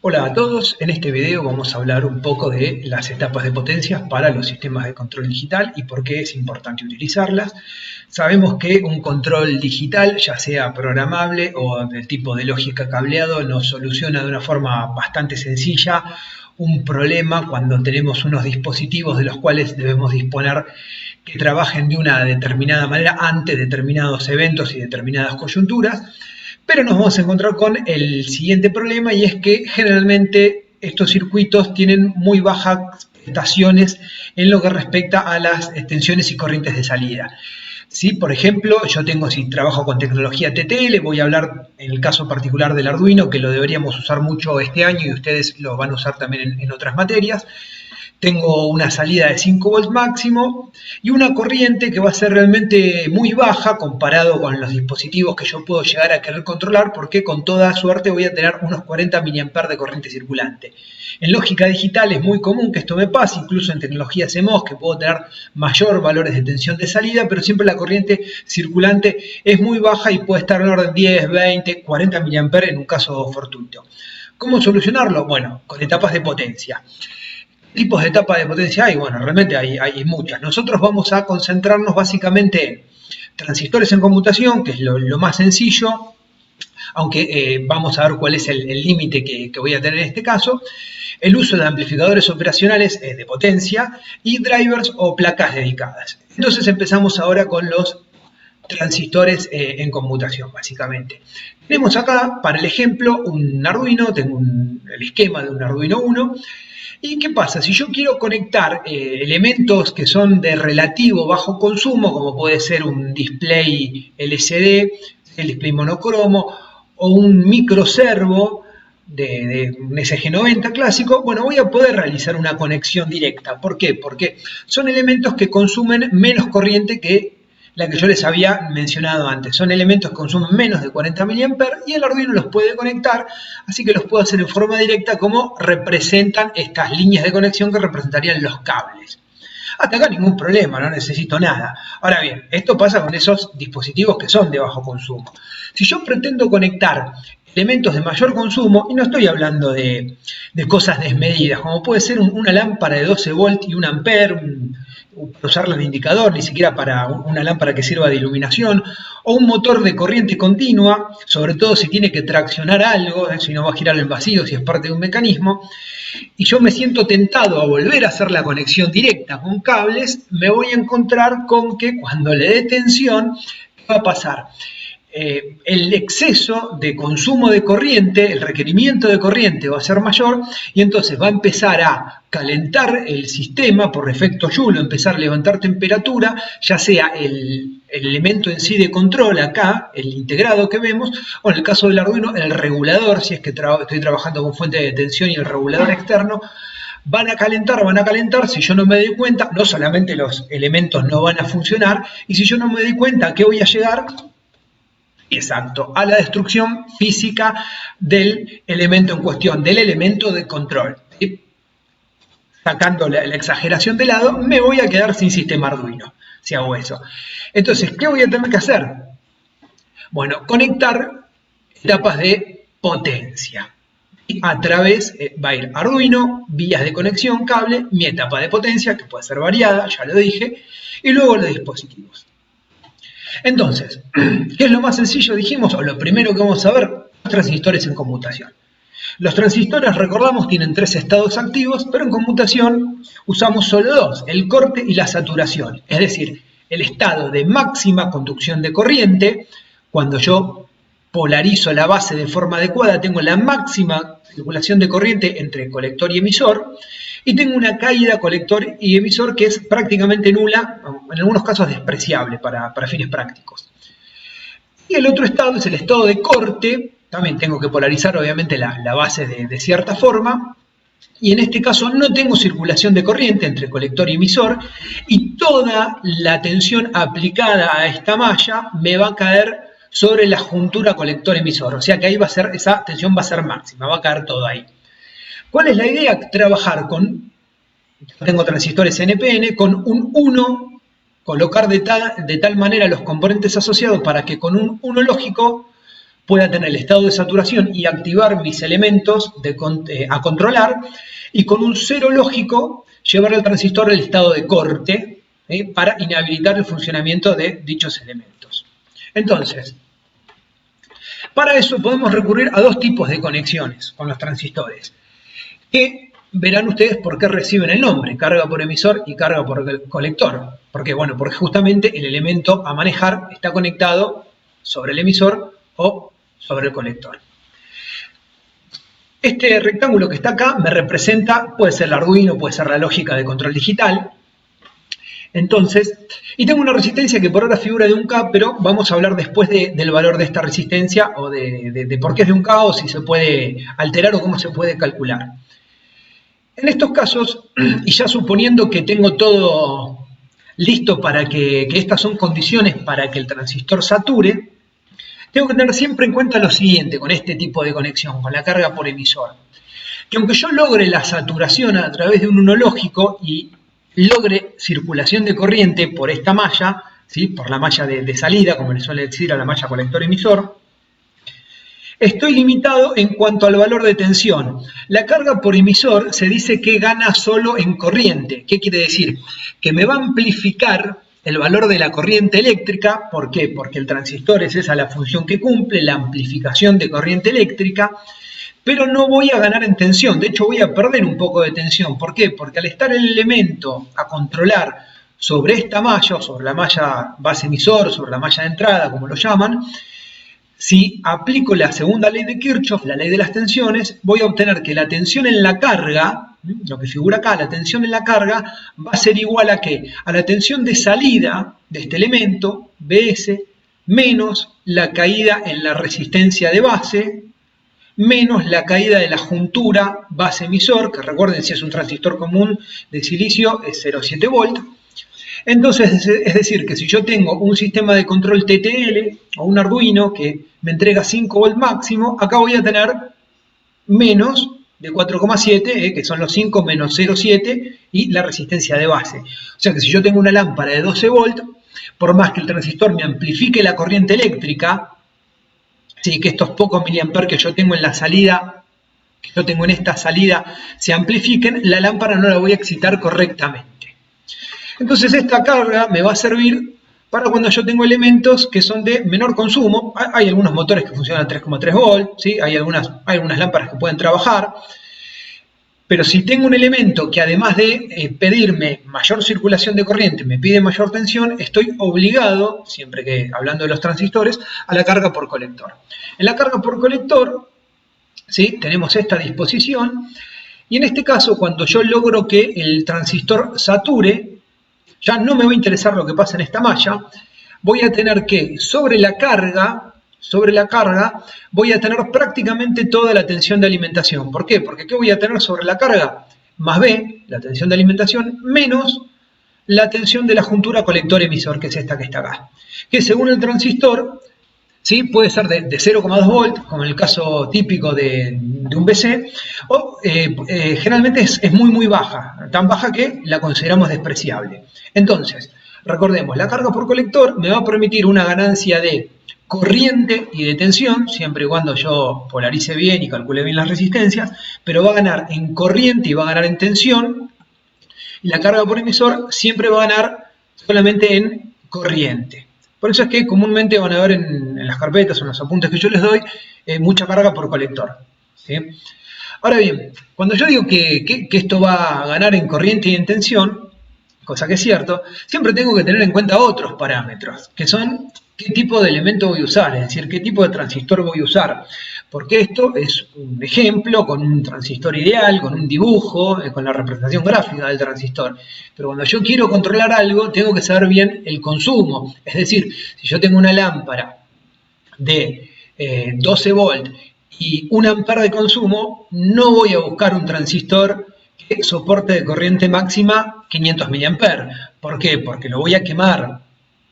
Hola a todos, en este video vamos a hablar un poco de las etapas de potencias para los sistemas de control digital y por qué es importante utilizarlas. Sabemos que un control digital, ya sea programable o del tipo de lógica cableado, nos soluciona de una forma bastante sencilla un problema cuando tenemos unos dispositivos de los cuales debemos disponer que trabajen de una determinada manera ante determinados eventos y determinadas coyunturas. Pero nos vamos a encontrar con el siguiente problema, y es que generalmente estos circuitos tienen muy bajas prestaciones en lo que respecta a las tensiones y corrientes de salida. ¿Sí? Por ejemplo, si trabajo con tecnología TTL, voy a hablar en el caso particular del Arduino, que lo deberíamos usar mucho este año y ustedes lo van a usar también en otras materias. Tengo una salida de 5 volts máximo y una corriente que va a ser realmente muy baja comparado con los dispositivos que yo puedo llegar a querer controlar, porque con toda suerte voy a tener unos 40 mA de corriente circulante. En lógica digital es muy común que esto me pase, incluso en tecnología CMOS, que puedo tener mayor valores de tensión de salida, pero siempre la corriente circulante es muy baja y puede estar en orden 10, 20, 40 mA en un caso fortuito. ¿Cómo solucionarlo? Bueno, con etapas de potencia. Tipos de etapa de potencia hay, bueno, realmente hay muchas. Nosotros vamos a concentrarnos básicamente en transistores en conmutación, que es lo más sencillo, aunque vamos a ver cuál es el límite que voy a tener en este caso, el uso de amplificadores operacionales de potencia y drivers o placas dedicadas. Entonces empezamos ahora con los transistores en conmutación, básicamente. Tenemos acá, para el ejemplo, un Arduino, tengo el esquema de un Arduino 1. ¿Y qué pasa? Si yo quiero conectar elementos que son de relativo bajo consumo, como puede ser un display LCD, el display monocromo, o un microservo de un SG90 clásico, bueno, voy a poder realizar una conexión directa. ¿Por qué? Porque son elementos que consumen menos corriente que la que yo les había mencionado antes. Son elementos que consumen menos de 40 mA y el Arduino los puede conectar, así que los puedo hacer en forma directa como representan estas líneas de conexión que representarían los cables. Hasta acá ningún problema, no necesito nada. Ahora bien, esto pasa con esos dispositivos que son de bajo consumo. Si yo pretendo conectar elementos de mayor consumo, y no estoy hablando de cosas desmedidas, como puede ser una lámpara de 12 volts y 1 ampere, usarla de indicador, ni siquiera para una lámpara que sirva de iluminación, o un motor de corriente continua, sobre todo si tiene que traccionar algo, si no va a girar en vacío, si es parte de un mecanismo, y yo me siento tentado a volver a hacer la conexión directa con cables, me voy a encontrar con que cuando le dé tensión, ¿qué va a pasar? El exceso de consumo de corriente, el requerimiento de corriente va a ser mayor y entonces va a empezar a calentar el sistema por efecto Joule, empezar a levantar temperatura, ya sea el elemento en sí de control acá, el integrado que vemos, o en el caso del Arduino, el regulador, si es que estoy trabajando con fuente de tensión y el regulador externo, van a calentar, si yo no me doy cuenta, no solamente los elementos no van a funcionar, y si yo no me doy cuenta, ¿a qué voy a llegar? Exacto, a la destrucción física del elemento en cuestión, del elemento de control. ¿Sí? Sacando la exageración de lado, me voy a quedar sin sistema Arduino, si hago eso. Entonces, ¿qué voy a tener que hacer? Bueno, conectar etapas de potencia. Y a través va a ir Arduino, vías de conexión, cable, mi etapa de potencia, que puede ser variada, ya lo dije, y luego los dispositivos. Entonces, ¿qué es lo más sencillo? Dijimos, o lo primero que vamos a ver, los transistores en conmutación. Los transistores, recordamos, tienen 3 estados activos, pero en conmutación usamos solo 2, el corte y la saturación. Es decir, el estado de máxima conducción de corriente, cuando yo polarizo la base de forma adecuada, tengo la máxima circulación de corriente entre colector y emisor, y tengo una caída colector y emisor que es prácticamente nula, en algunos casos despreciable para fines prácticos. Y el otro estado es el estado de corte, también tengo que polarizar obviamente la base de cierta forma, y en este caso no tengo circulación de corriente entre colector y emisor, y toda la tensión aplicada a esta malla me va a caer sobre la juntura colector-emisor, o sea que ahí esa tensión va a ser máxima, va a caer todo ahí. ¿Cuál es la idea? Trabajar tengo transistores NPN, con un 1, colocar de tal manera los componentes asociados para que con un 1 lógico pueda tener el estado de saturación y activar mis elementos a controlar, y con un cero lógico llevar al transistor al estado de corte para inhabilitar el funcionamiento de dichos elementos. Entonces, para eso podemos recurrir a dos tipos de conexiones con los transistores, que verán ustedes por qué reciben el nombre, carga por emisor y carga por colector. ¿Por qué? Bueno, porque justamente el elemento a manejar está conectado sobre el emisor o sobre el colector. Este rectángulo que está acá me representa, puede ser el Arduino, puede ser la lógica de control digital. Entonces, y tengo una resistencia que por ahora figura de 1K, pero vamos a hablar después del valor de esta resistencia o de por qué es de 1K o si se puede alterar o cómo se puede calcular. En estos casos, y ya suponiendo que tengo todo listo para que estas son condiciones para que el transistor sature, tengo que tener siempre en cuenta lo siguiente con este tipo de conexión, con la carga por emisor. Que aunque yo logre la saturación a través de un uno lógico y logre circulación de corriente por esta malla, ¿sí? Por la malla de salida, como le suele decir a la malla colector-emisor, estoy limitado en cuanto al valor de tensión. La carga por emisor se dice que gana solo en corriente. ¿Qué quiere decir? Que me va a amplificar el valor de la corriente eléctrica. ¿Por qué? Porque el transistor es esa la función que cumple, la amplificación de corriente eléctrica, pero no voy a ganar en tensión. De hecho, voy a perder un poco de tensión. ¿Por qué? Porque al estar el elemento a controlar sobre esta malla, o sobre la malla base emisor, sobre la malla de entrada, como lo llaman, si aplico la segunda ley de Kirchhoff, la ley de las tensiones, voy a obtener que la tensión en la carga, lo que figura acá, la tensión en la carga, va a ser igual a ¿qué? A la tensión de salida de este elemento, Bs, menos la caída en la resistencia de base, menos la caída de la juntura base emisor, que recuerden, si es un transistor común de silicio, es 0,7 volt. Entonces, es decir, que si yo tengo un sistema de control TTL o un Arduino que me entrega 5 volt máximo, acá voy a tener menos de 4,7, que son los 5 menos 0,7 y la resistencia de base. O sea que si yo tengo una lámpara de 12 volt, por más que el transistor me amplifique la corriente eléctrica, ¿sí? Que estos pocos miliamperes que yo tengo en la salida, que yo tengo en esta salida, se amplifiquen, la lámpara no la voy a excitar correctamente. Entonces esta carga me va a servir para cuando yo tengo elementos que son de menor consumo. Hay algunos motores que funcionan a 3,3 volt, ¿sí? Hay algunas lámparas que pueden trabajar, pero si tengo un elemento que además de pedirme mayor circulación de corriente, me pide mayor tensión, estoy obligado, siempre que hablando de los transistores, a la carga por colector. En la carga por colector, ¿sí? Tenemos esta disposición, y en este caso, cuando yo logro que el transistor sature, ya no me va a interesar lo que pasa en esta malla, voy a tener que, sobre la carga, voy a tener prácticamente toda la tensión de alimentación. ¿Por qué? Porque ¿qué voy a tener sobre la carga? Más B, la tensión de alimentación, menos la tensión de la juntura colector-emisor, que es esta que está acá. Que según el transistor, ¿sí? Puede ser de 0,2 volt, como en el caso típico de un BC, o generalmente es muy baja, tan baja que la consideramos despreciable. Entonces, recordemos, la carga por colector me va a permitir una ganancia de corriente y de tensión, siempre y cuando yo polarice bien y calcule bien las resistencias, pero va a ganar en corriente y va a ganar en tensión, y la carga por emisor siempre va a ganar solamente en corriente. Por eso es que comúnmente van a ver en las carpetas o en los apuntes que yo les doy mucha carga por colector, ¿sí? Ahora bien, cuando yo digo que esto va a ganar en corriente y en tensión, cosa que es cierto, siempre tengo que tener en cuenta otros parámetros, que son qué tipo de elemento voy a usar, es decir, qué tipo de transistor voy a usar. Porque esto es un ejemplo con un transistor ideal, con un dibujo, con la representación gráfica del transistor. Pero cuando yo quiero controlar algo, tengo que saber bien el consumo. Es decir, si yo tengo una lámpara de 12 volt y 1 ampere de consumo, no voy a buscar un transistor que soporte de corriente máxima 500 mA. ¿Por qué? Porque lo voy a quemar,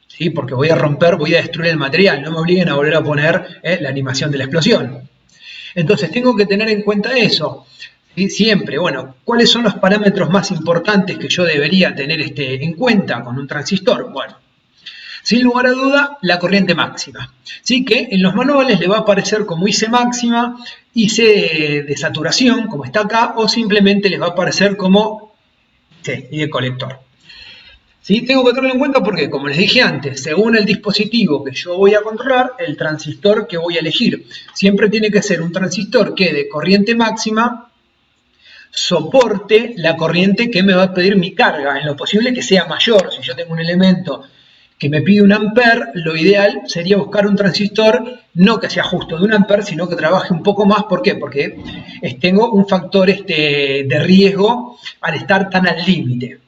¿sí? Porque voy a romper, voy a destruir el material. No me obliguen a volver a poner la animación de la explosión. Entonces tengo que tener en cuenta eso. ¿Sí? Siempre, bueno, ¿cuáles son los parámetros más importantes que yo debería tener en cuenta con un transistor? Bueno, Sin lugar a duda, la corriente máxima. ¿Sí? Que en los manuales le va a aparecer como IC máxima, IC de saturación, como está acá, o simplemente les va a aparecer como IC, y de colector. ¿Sí? Tengo que tenerlo en cuenta porque, como les dije antes, según el dispositivo que yo voy a controlar, el transistor que voy a elegir siempre tiene que ser un transistor que de corriente máxima soporte la corriente que me va a pedir mi carga, en lo posible que sea mayor. Si yo tengo un elemento que me pide 1 amper, lo ideal sería buscar un transistor no que sea justo de 1 amper, sino que trabaje un poco más. ¿Por qué? Porque tengo un factor de riesgo al estar tan al límite.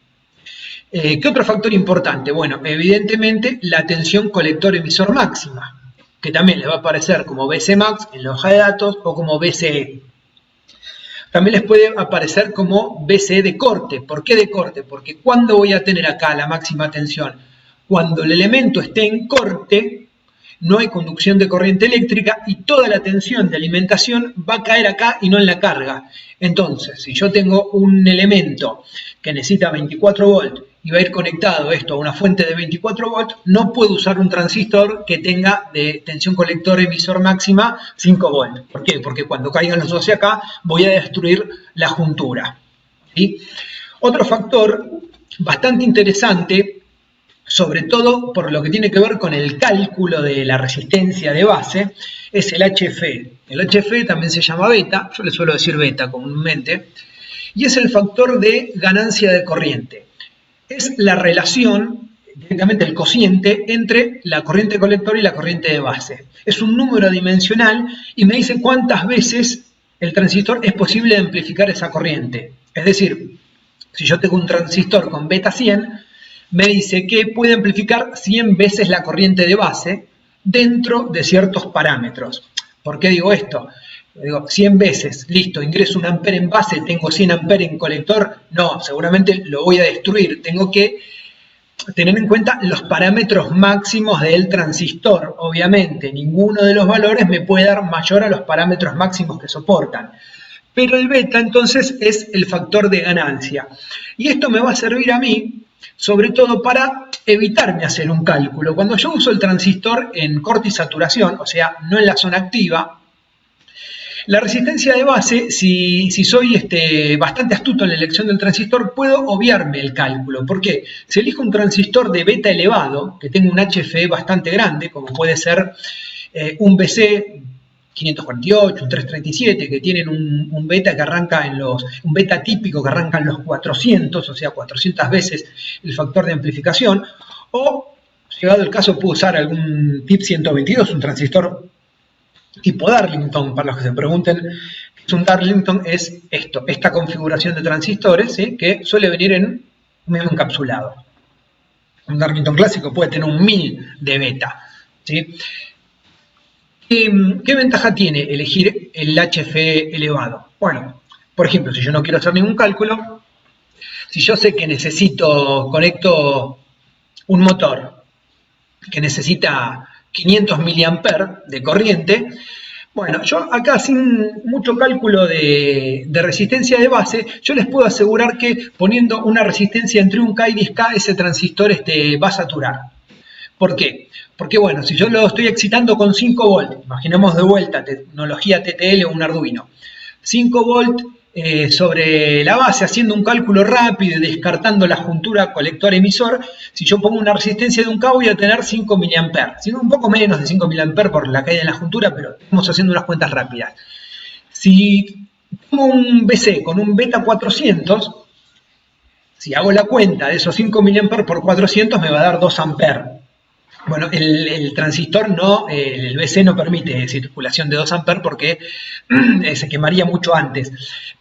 ¿Qué otro factor importante? Bueno, evidentemente la tensión colector-emisor máxima, que también le va a aparecer como BCmax en la hoja de datos o como BCE. También les puede aparecer como BCE de corte. ¿Por qué de corte? Porque ¿cuándo voy a tener acá la máxima tensión? Cuando el elemento esté en corte, no hay conducción de corriente eléctrica y toda la tensión de alimentación va a caer acá y no en la carga. Entonces, si yo tengo un elemento que necesita 24 volts y va a ir conectado esto a una fuente de 24 volts, no puedo usar un transistor que tenga de tensión colector emisor máxima 5 volts. ¿Por qué? Porque cuando caigan los dos hacia acá voy a destruir la juntura. ¿Sí? Otro factor bastante interesante, sobre todo por lo que tiene que ver con el cálculo de la resistencia de base, es el HFE. El HFE también se llama beta, yo le suelo decir beta comúnmente, y es el factor de ganancia de corriente. Es la relación, directamente el cociente, entre la corriente colector y la corriente de base. Es un número dimensional y me dice cuántas veces el transistor es posible amplificar esa corriente. Es decir, si yo tengo un transistor con beta 100, me dice que puede amplificar 100 veces la corriente de base dentro de ciertos parámetros. ¿Por qué digo esto? Digo, 100 veces, listo, ingreso 1 amper en base, tengo 100 amper en colector. No, seguramente lo voy a destruir. Tengo que tener en cuenta los parámetros máximos del transistor. Obviamente, ninguno de los valores me puede dar mayor a los parámetros máximos que soportan. Pero el beta, entonces, es el factor de ganancia. Y esto me va a servir a mí, sobre todo para evitarme hacer un cálculo. Cuando yo uso el transistor en corte y saturación, o sea, no en la zona activa, la resistencia de base, si soy bastante astuto en la elección del transistor, puedo obviarme el cálculo. ¿Por qué? Si elijo un transistor de beta elevado, que tenga un HFE bastante grande, como puede ser un BC 548, un 337, que tienen un beta que arranca un beta típico que arranca en los 400, o sea, 400 veces el factor de amplificación, o, llegado el caso, puedo usar algún TIP 122, un transistor tipo Darlington. Para los que se pregunten qué es un Darlington, es esta configuración de transistores, ¿sí? Que suele venir en un medio encapsulado. Un Darlington clásico puede tener un 1000 de beta, ¿sí? ¿Qué ventaja tiene elegir el HFE elevado? Bueno, por ejemplo, si yo no quiero hacer ningún cálculo, si yo sé que conecto un motor que necesita 500 mA de corriente, bueno, yo acá sin mucho cálculo de resistencia de base, yo les puedo asegurar que poniendo una resistencia entre 1K y 10K, ese transistor va a saturar. ¿Por qué? Porque bueno, si yo lo estoy excitando con 5 volts, imaginemos de vuelta tecnología TTL o un Arduino, 5 volts sobre la base, haciendo un cálculo rápido y descartando la juntura colector-emisor, si yo pongo una resistencia de 1K voy a tener 5 mA, sino un poco menos de 5 mA por la caída en la juntura, pero estamos haciendo unas cuentas rápidas. Si pongo un BC con un beta 400, si hago la cuenta de esos 5 mA por 400 me va a dar 2 A. Bueno, el transistor el BC no permite circulación de 2 A porque se quemaría mucho antes.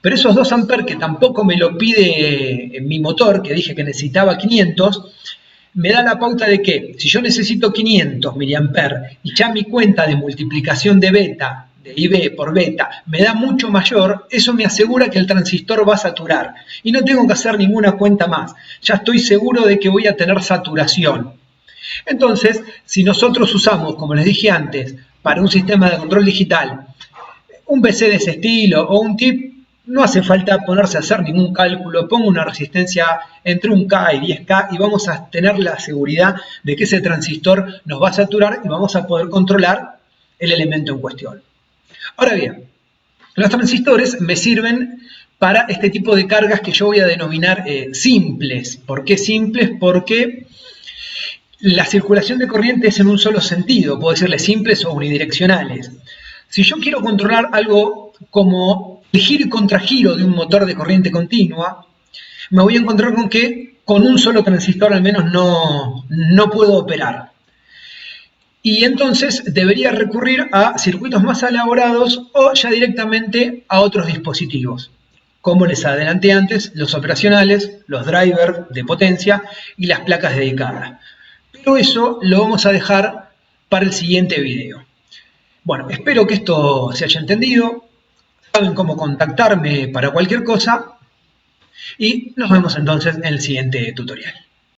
Pero esos 2 A que tampoco me lo pide mi motor, que dije que necesitaba 500, me da la pauta de que si yo necesito 500 mA y ya mi cuenta de multiplicación de beta, de IB por beta, me da mucho mayor, eso me asegura que el transistor va a saturar. Y no tengo que hacer ninguna cuenta más. Ya estoy seguro de que voy a tener saturación. Entonces, si nosotros usamos, como les dije antes, para un sistema de control digital, un BC de ese estilo o un TIP, no hace falta ponerse a hacer ningún cálculo, pongo una resistencia entre 1K y 10K y vamos a tener la seguridad de que ese transistor nos va a saturar y vamos a poder controlar el elemento en cuestión. Ahora bien, los transistores me sirven para este tipo de cargas que yo voy a denominar simples. ¿Por qué simples? Porque la circulación de corriente es en un solo sentido, puedo decirle simples o unidireccionales. Si yo quiero controlar algo como el giro y contragiro de un motor de corriente continua, me voy a encontrar con que con un solo transistor al menos no puedo operar. Y entonces debería recurrir a circuitos más elaborados o ya directamente a otros dispositivos. Como les adelanté antes, los operacionales, los drivers de potencia y las placas dedicadas. Pero eso lo vamos a dejar para el siguiente video. Bueno, espero que esto se haya entendido. Saben cómo contactarme para cualquier cosa. Y nos vemos entonces en el siguiente tutorial.